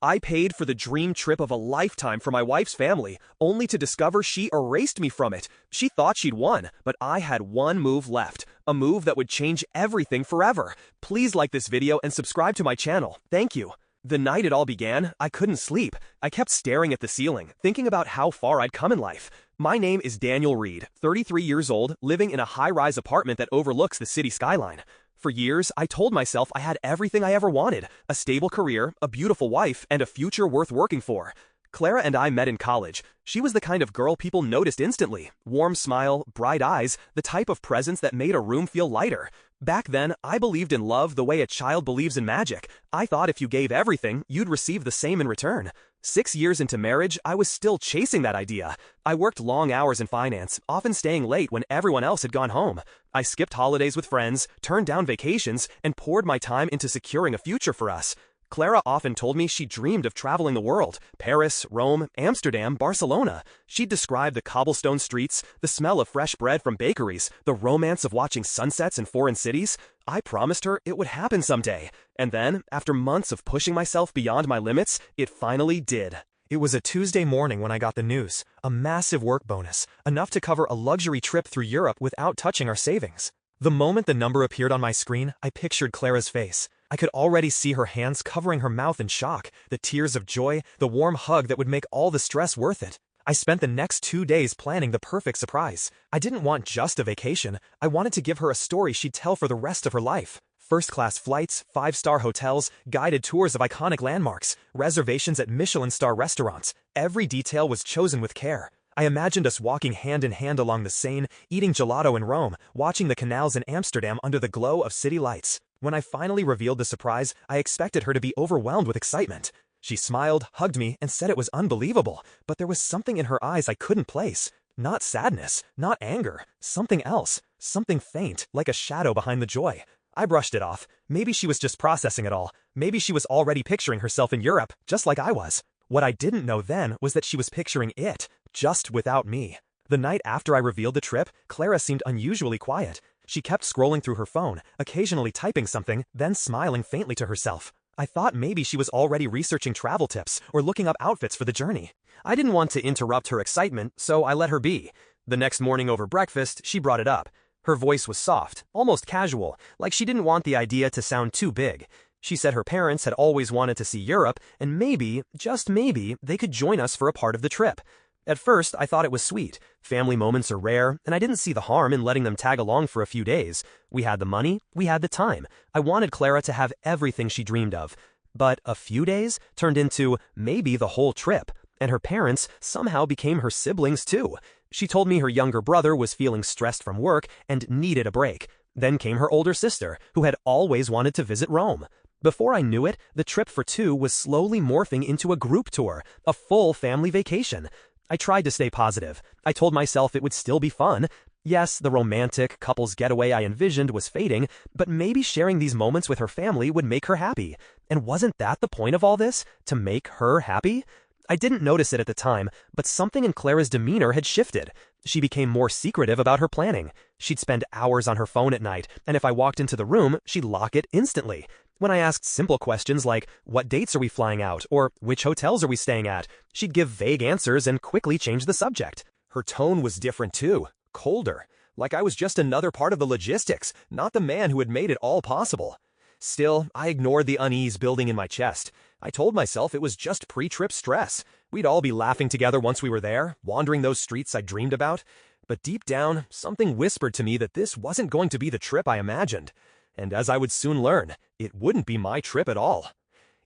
I paid for the dream trip of a lifetime for my wife's family, only to discover she erased me from it. She thought she'd won, but I had one move left, a move that would change everything forever. Please like this video and subscribe to my channel. Thank you. The night it all began, I couldn't sleep. I kept staring at the ceiling, thinking about how far I'd come in life. My name is Daniel Reed, 33 years old, living in a high-rise apartment that overlooks the city skyline. For years, I told myself I had everything I ever wanted: a stable career, a beautiful wife, and a future worth working for. Clara and I met in college. She was the kind of girl people noticed instantly. Warm smile, bright eyes, the type of presence that made a room feel lighter. Back then, I believed in love the way a child believes in magic. I thought if you gave everything, you'd receive the same in return. 6 years into marriage, I was still chasing that idea. I worked long hours in finance, often staying late when everyone else had gone home. I skipped holidays with friends, turned down vacations, and poured my time into securing a future for us. Clara often told me she dreamed of traveling the world: Paris, Rome, Amsterdam, Barcelona. She'd describe the cobblestone streets, the smell of fresh bread from bakeries, the romance of watching sunsets in foreign cities. I promised her it would happen someday. And then, after months of pushing myself beyond my limits, it finally did. It was a Tuesday morning when I got the news. A massive work bonus, enough to cover a luxury trip through Europe without touching our savings. The moment the number appeared on my screen, I pictured Clara's face. I could already see her hands covering her mouth in shock, the tears of joy, the warm hug that would make all the stress worth it. I spent the next 2 days planning the perfect surprise. I didn't want just a vacation. I wanted to give her a story she'd tell for the rest of her life. First-class flights, 5-star hotels, guided tours of iconic landmarks, reservations at Michelin-star restaurants. Every detail was chosen with care. I imagined us walking hand in hand along the Seine, eating gelato in Rome, watching the canals in Amsterdam under the glow of city lights. When I finally revealed the surprise, I expected her to be overwhelmed with excitement. She smiled, hugged me, and said it was unbelievable, but there was something in her eyes I couldn't place. Not sadness, not anger, something else, something faint, like a shadow behind the joy. I brushed it off. Maybe she was just processing it all. Maybe she was already picturing herself in Europe, just like I was. What I didn't know then was that she was picturing it, just without me. The night after I revealed the trip, Clara seemed unusually quiet. She kept scrolling through her phone, occasionally typing something, then smiling faintly to herself. I thought maybe she was already researching travel tips or looking up outfits for the journey. I didn't want to interrupt her excitement, so I let her be. The next morning over breakfast, she brought it up. Her voice was soft, almost casual, like she didn't want the idea to sound too big. She said her parents had always wanted to see Europe, and maybe, just maybe, they could join us for a part of the trip. At first, I thought it was sweet. Family moments are rare, and I didn't see the harm in letting them tag along for a few days. We had the money, we had the time. I wanted Clara to have everything she dreamed of. But a few days turned into maybe the whole trip, and her parents somehow became her siblings too. She told me her younger brother was feeling stressed from work and needed a break. Then came her older sister, who had always wanted to visit Rome. Before I knew it, the trip for two was slowly morphing into a group tour, a full family vacation. I tried to stay positive. I told myself it would still be fun. Yes, the romantic couple's getaway I envisioned was fading, but maybe sharing these moments with her family would make her happy. And wasn't that the point of all this? To make her happy? I didn't notice it at the time, but something in Clara's demeanor had shifted. She became more secretive about her planning. She'd spend hours on her phone at night, and if I walked into the room, she'd lock it instantly. When I asked simple questions like, what dates are we flying out, or which hotels are we staying at, she'd give vague answers and quickly change the subject. Her tone was different too, colder, like I was just another part of the logistics, not the man who had made it all possible. Still, I ignored the unease building in my chest. I told myself it was just pre-trip stress. We'd all be laughing together once we were there, wandering those streets I dreamed about. But deep down, something whispered to me that this wasn't going to be the trip I imagined. And as I would soon learn, it wouldn't be my trip at all.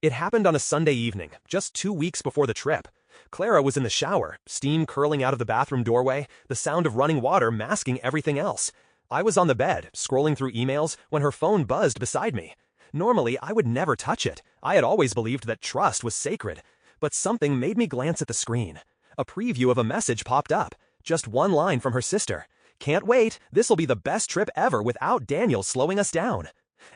It happened on a Sunday evening, just 2 weeks before the trip. Clara was in the shower, steam curling out of the bathroom doorway, the sound of running water masking everything else. I was on the bed, scrolling through emails, when her phone buzzed beside me. Normally, I would never touch it. I had always believed that trust was sacred. But something made me glance at the screen. A preview of a message popped up. Just one line from her sister. Can't wait, this'll be the best trip ever without Daniel slowing us down.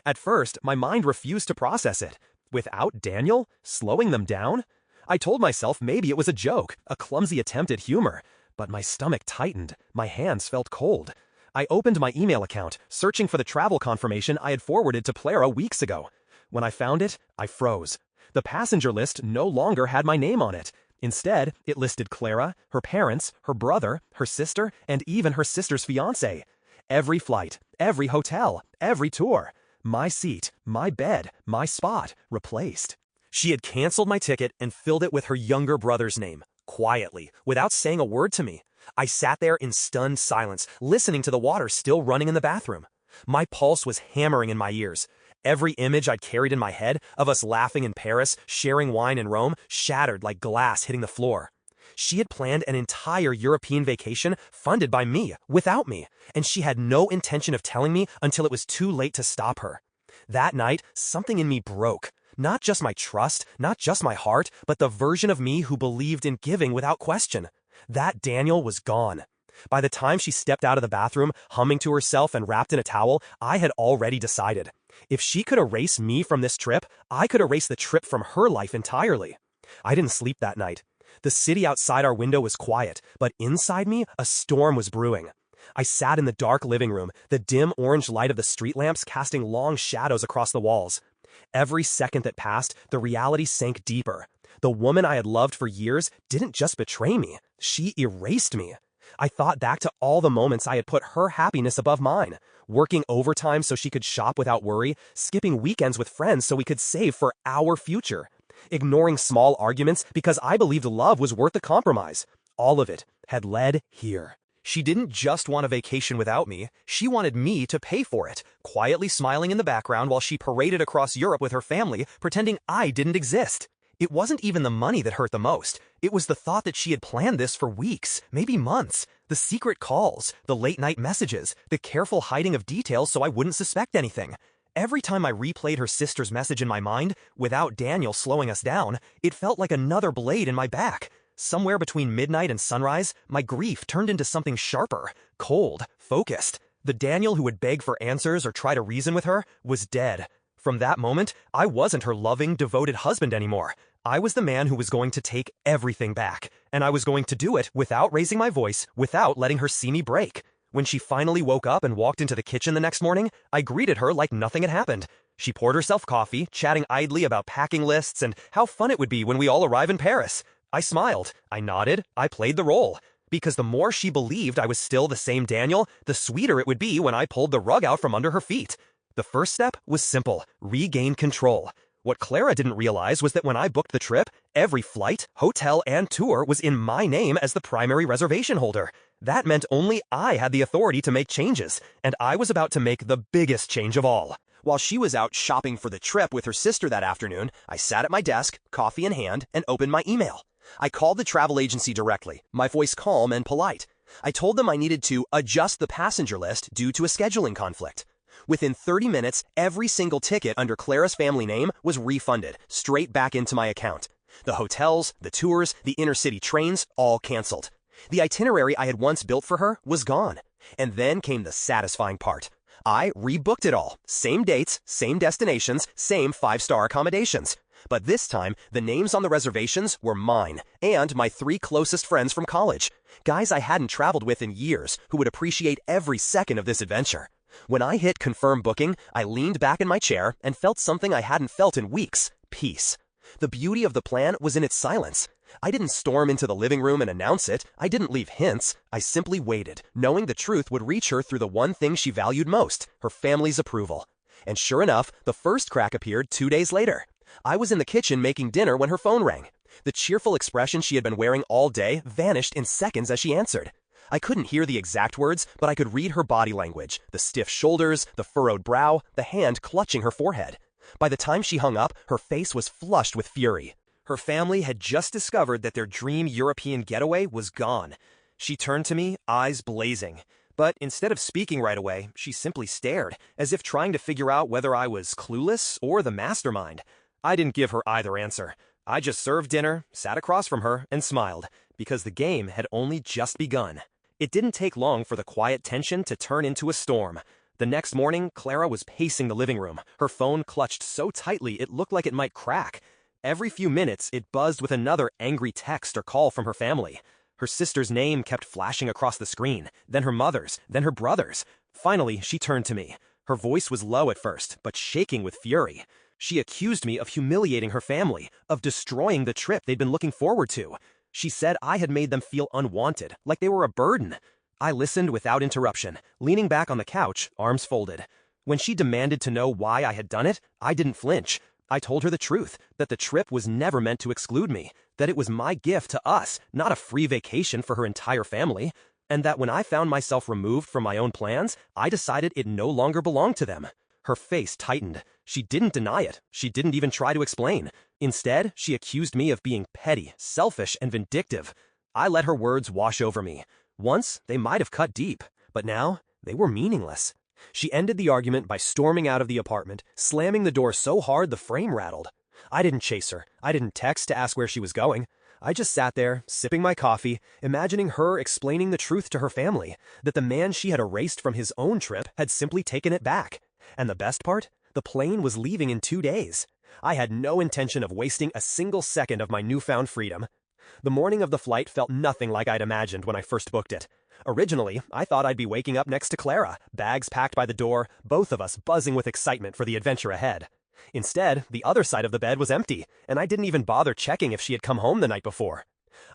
At first, my mind refused to process it. Without Daniel? Slowing them down? I told myself maybe it was a joke, a clumsy attempt at humor. But my stomach tightened, my hands felt cold. I opened my email account, searching for the travel confirmation I had forwarded to Clara weeks ago. When I found it, I froze. The passenger list no longer had my name on it. Instead, it listed Clara, her parents, her brother, her sister, and even her sister's fiancé. Every flight, every hotel, every tour. My seat, my bed, my spot, replaced. She had canceled my ticket and filled it with her younger brother's name, quietly, without saying a word to me. I sat there in stunned silence, listening to the water still running in the bathroom. My pulse was hammering in my ears. Every image I'd carried in my head of us laughing in Paris, sharing wine in Rome, shattered like glass hitting the floor. She had planned an entire European vacation funded by me, without me, and she had no intention of telling me until it was too late to stop her. That night, something in me broke. Not just my trust, not just my heart, but the version of me who believed in giving without question. That Daniel was gone. By the time she stepped out of the bathroom, humming to herself and wrapped in a towel, I had already decided. If she could erase me from this trip, I could erase the trip from her life entirely. I didn't sleep that night. The city outside our window was quiet, but inside me, a storm was brewing. I sat in the dark living room, the dim orange light of the street lamps casting long shadows across the walls. Every second that passed, the reality sank deeper. The woman I had loved for years didn't just betray me, she erased me. I thought back to all the moments I had put her happiness above mine, working overtime so she could shop without worry, skipping weekends with friends so we could save for our future, ignoring small arguments because I believed love was worth the compromise. All of it had led here. She didn't just want a vacation without me, she wanted me to pay for it, quietly smiling in the background while she paraded across Europe with her family, pretending I didn't exist. It wasn't even the money that hurt the most. It was the thought that she had planned this for weeks, maybe months. The secret calls, the late-night messages, the careful hiding of details so I wouldn't suspect anything. Every time I replayed her sister's message in my mind, without Daniel slowing us down, it felt like another blade in my back. Somewhere between midnight and sunrise, my grief turned into something sharper, cold, focused. The Daniel who would beg for answers or try to reason with her was dead. From that moment, I wasn't her loving, devoted husband anymore. I was the man who was going to take everything back, and I was going to do it without raising my voice, without letting her see me break. When she finally woke up and walked into the kitchen the next morning, I greeted her like nothing had happened. She poured herself coffee, chatting idly about packing lists and how fun it would be when we all arrive in Paris. I smiled, I nodded, I played the role. Because the more she believed I was still the same Daniel, the sweeter it would be when I pulled the rug out from under her feet. The first step was simple: regain control. What Clara didn't realize was that when I booked the trip, every flight, hotel, and tour was in my name as the primary reservation holder. That meant only I had the authority to make changes, and I was about to make the biggest change of all. While she was out shopping for the trip with her sister that afternoon, I sat at my desk, coffee in hand, and opened my email. I called the travel agency directly, my voice calm and polite. I told them I needed to adjust the passenger list due to a scheduling conflict. Within 30 minutes, every single ticket under Clara's family name was refunded, straight back into my account. The hotels, the tours, the inner-city trains, all canceled. The itinerary I had once built for her was gone. And then came the satisfying part. I rebooked it all. Same dates, same destinations, same 5-star accommodations. But this time, the names on the reservations were mine, and my 3 closest friends from college. Guys I hadn't traveled with in years, who would appreciate every second of this adventure. When I hit confirm booking, I leaned back in my chair and felt something I hadn't felt in weeks: peace. The beauty of the plan was in its silence. I didn't storm into the living room and announce it. I didn't leave hints. I simply waited, knowing the truth would reach her through the one thing she valued most: her family's approval. And sure enough, the first crack appeared 2 days later. I was in the kitchen making dinner when her phone rang. The cheerful expression she had been wearing all day vanished in seconds as she answered. I couldn't hear the exact words, but I could read her body language: the stiff shoulders, the furrowed brow, the hand clutching her forehead. By the time she hung up, her face was flushed with fury. Her family had just discovered that their dream European getaway was gone. She turned to me, eyes blazing. But instead of speaking right away, she simply stared, as if trying to figure out whether I was clueless or the mastermind. I didn't give her either answer. I just served dinner, sat across from her, and smiled, because the game had only just begun. It didn't take long for the quiet tension to turn into a storm. The next morning, Clara was pacing the living room, her phone clutched so tightly it looked like it might crack. Every few minutes, it buzzed with another angry text or call from her family. Her sister's name kept flashing across the screen, then her mother's, then her brother's. Finally, she turned to me. Her voice was low at first, but shaking with fury. She accused me of humiliating her family, of destroying the trip they'd been looking forward to. She said I had made them feel unwanted, like they were a burden. I listened without interruption, leaning back on the couch, arms folded. When she demanded to know why I had done it, I didn't flinch. I told her the truth, that the trip was never meant to exclude me, that it was my gift to us, not a free vacation for her entire family, and that when I found myself removed from my own plans, I decided it no longer belonged to them. Her face tightened. She didn't deny it. She didn't even try to explain. Instead, she accused me of being petty, selfish, and vindictive. I let her words wash over me. Once, they might have cut deep, but now, they were meaningless. She ended the argument by storming out of the apartment, slamming the door so hard the frame rattled. I didn't chase her. I didn't text to ask where she was going. I just sat there, sipping my coffee, imagining her explaining the truth to her family, that the man she had erased from his own trip had simply taken it back. And the best part? The plane was leaving in 2 days. I had no intention of wasting a single second of my newfound freedom. The morning of the flight felt nothing like I'd imagined when I first booked it. Originally, I thought I'd be waking up next to Clara, bags packed by the door, both of us buzzing with excitement for the adventure ahead. Instead, the other side of the bed was empty, and I didn't even bother checking if she had come home the night before.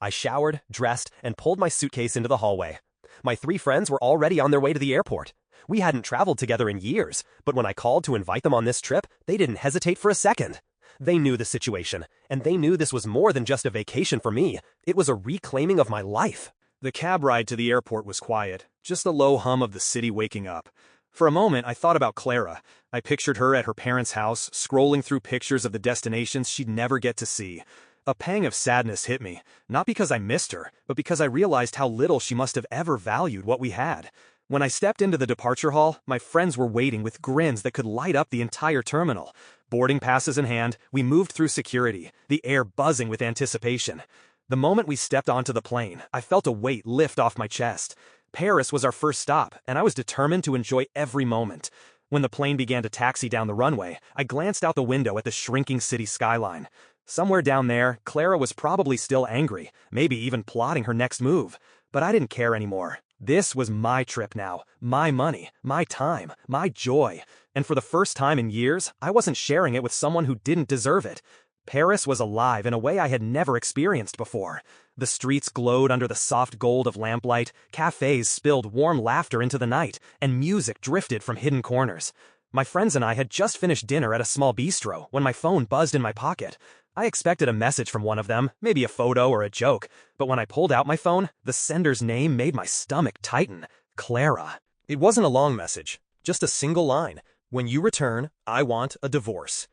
I showered, dressed, and pulled my suitcase into the hallway. My 3 friends were already on their way to the airport. We hadn't traveled together in years, but when I called to invite them on this trip, they didn't hesitate for a second. They knew the situation, and they knew this was more than just a vacation for me. It was a reclaiming of my life. The cab ride to the airport was quiet, just the low hum of the city waking up. For a moment, I thought about Clara. I pictured her at her parents' house, scrolling through pictures of the destinations she'd never get to see. A pang of sadness hit me, not because I missed her, but because I realized how little she must have ever valued what we had. When I stepped into the departure hall, my friends were waiting with grins that could light up the entire terminal. Boarding passes in hand, we moved through security, the air buzzing with anticipation. The moment we stepped onto the plane, I felt a weight lift off my chest. Paris was our first stop, and I was determined to enjoy every moment. When the plane began to taxi down the runway, I glanced out the window at the shrinking city skyline. Somewhere down there, Clara was probably still angry, maybe even plotting her next move. But I didn't care anymore. This was my trip now, my money, my time, my joy. And for the first time in years, I wasn't sharing it with someone who didn't deserve it. Paris was alive in a way I had never experienced before. The streets glowed under the soft gold of lamplight, cafes spilled warm laughter into the night, and music drifted from hidden corners. My friends and I had just finished dinner at a small bistro when my phone buzzed in my pocket. I expected a message from one of them, maybe a photo or a joke, but when I pulled out my phone, the sender's name made my stomach tighten. Clara. It wasn't a long message, just a single line. When you return, I want a divorce.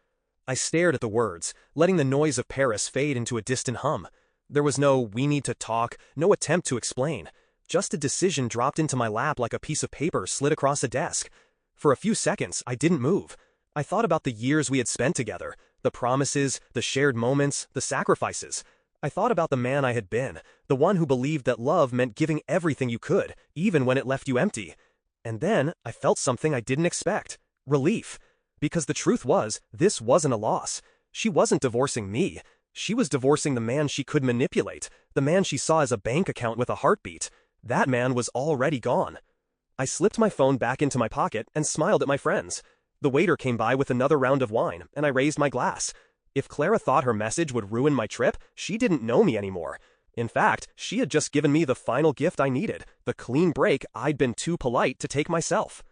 I stared at the words, letting the noise of Paris fade into a distant hum. There was no "we need to talk," no attempt to explain. Just a decision dropped into my lap like a piece of paper slid across a desk. For a few seconds, I didn't move. I thought about the years we had spent together, the promises, the shared moments, the sacrifices. I thought about the man I had been, the one who believed that love meant giving everything you could, even when it left you empty. And then, I felt something I didn't expect. Relief. Because the truth was, this wasn't a loss. She wasn't divorcing me. She was divorcing the man she could manipulate, the man she saw as a bank account with a heartbeat. That man was already gone. I slipped my phone back into my pocket and smiled at my friends. The waiter came by with another round of wine, and I raised my glass. If Clara thought her message would ruin my trip, she didn't know me anymore. In fact, she had just given me the final gift I needed, the clean break I'd been too polite to take myself.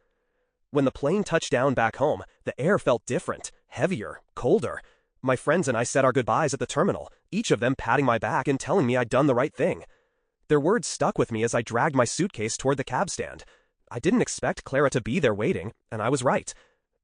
When the plane touched down back home, the air felt different, heavier, colder. My friends and I said our goodbyes at the terminal, each of them patting my back and telling me I'd done the right thing. Their words stuck with me as I dragged my suitcase toward the cab stand. I didn't expect Clara to be there waiting, and I was right.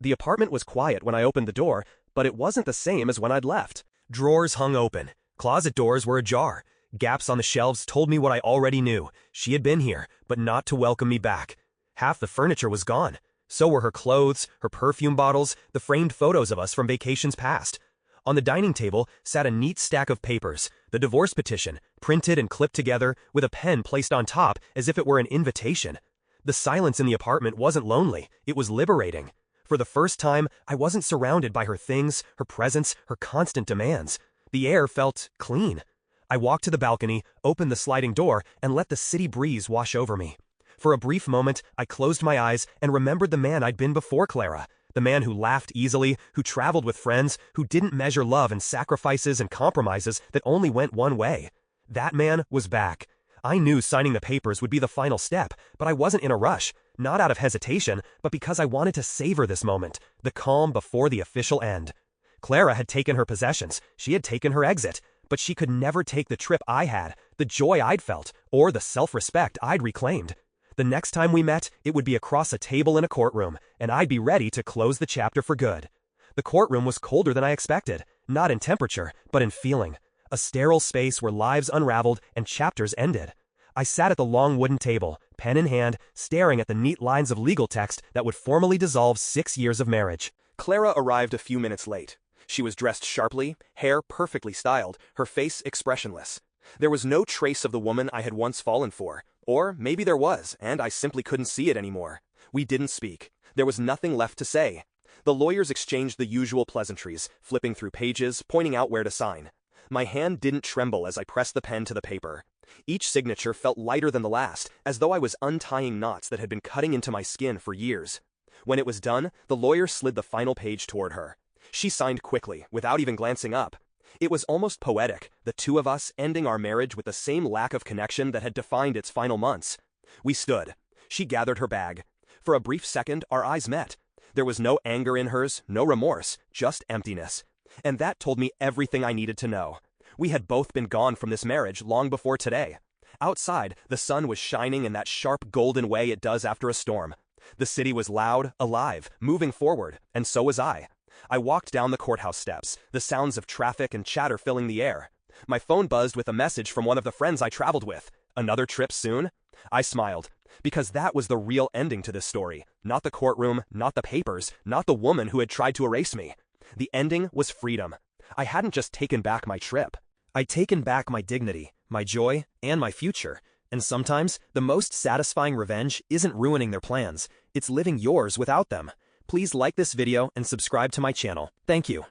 The apartment was quiet when I opened the door, but it wasn't the same as when I'd left. Drawers hung open. Closet doors were ajar. Gaps on the shelves told me what I already knew. She had been here, but not to welcome me back. Half the furniture was gone. So were her clothes, her perfume bottles, the framed photos of us from vacations past. On the dining table sat a neat stack of papers, the divorce petition, printed and clipped together, with a pen placed on top as if it were an invitation. The silence in the apartment wasn't lonely, it was liberating. For the first time, I wasn't surrounded by her things, her presence, her constant demands. The air felt clean. I walked to the balcony, opened the sliding door, and let the city breeze wash over me. For a brief moment, I closed my eyes and remembered the man I'd been before Clara, The man who laughed easily, who traveled with friends, who didn't measure love in sacrifices and compromises that only went one way. That man was back. I knew signing the papers would be the final step, but I wasn't in a rush, not out of hesitation, but because I wanted to savor this moment, the calm before the official end. Clara had taken her possessions, she had taken her exit, but she could never take the trip I had, the joy I'd felt, or the self-respect I'd reclaimed. The next time we met, it would be across a table in a courtroom, and I'd be ready to close the chapter for good. The courtroom was colder than I expected, not in temperature, but in feeling. A sterile space where lives unraveled and chapters ended. I sat at the long wooden table, pen in hand, staring at the neat lines of legal text that would formally dissolve 6 years of marriage. Clara arrived a few minutes late. She was dressed sharply, hair perfectly styled, her face expressionless. There was no trace of the woman I had once fallen for. Or maybe there was, and I simply couldn't see it anymore. We didn't speak. There was nothing left to say. The lawyers exchanged the usual pleasantries, flipping through pages, pointing out where to sign. My hand didn't tremble as I pressed the pen to the paper. Each signature felt lighter than the last, as though I was untying knots that had been cutting into my skin for years. When it was done, the lawyer slid the final page toward her. She signed quickly, without even glancing up. It was almost poetic, the two of us ending our marriage with the same lack of connection that had defined its final months. We stood. She gathered her bag. For a brief second, our eyes met. There was no anger in hers, no remorse, just emptiness. And that told me everything I needed to know. We had both been gone from this marriage long before today. Outside, the sun was shining in that sharp golden way it does after a storm. The city was loud, alive, moving forward, and so was I. I walked down the courthouse steps, the sounds of traffic and chatter filling the air. My phone buzzed with a message from one of the friends I traveled with. Another trip soon? I smiled, because that was the real ending to this story. Not the courtroom, not the papers, not the woman who had tried to erase me. The ending was freedom. I hadn't just taken back my trip. I'd taken back my dignity, my joy, and my future. And sometimes, the most satisfying revenge isn't ruining their plans, it's living yours without them. Please like this video and subscribe to my channel. Thank you.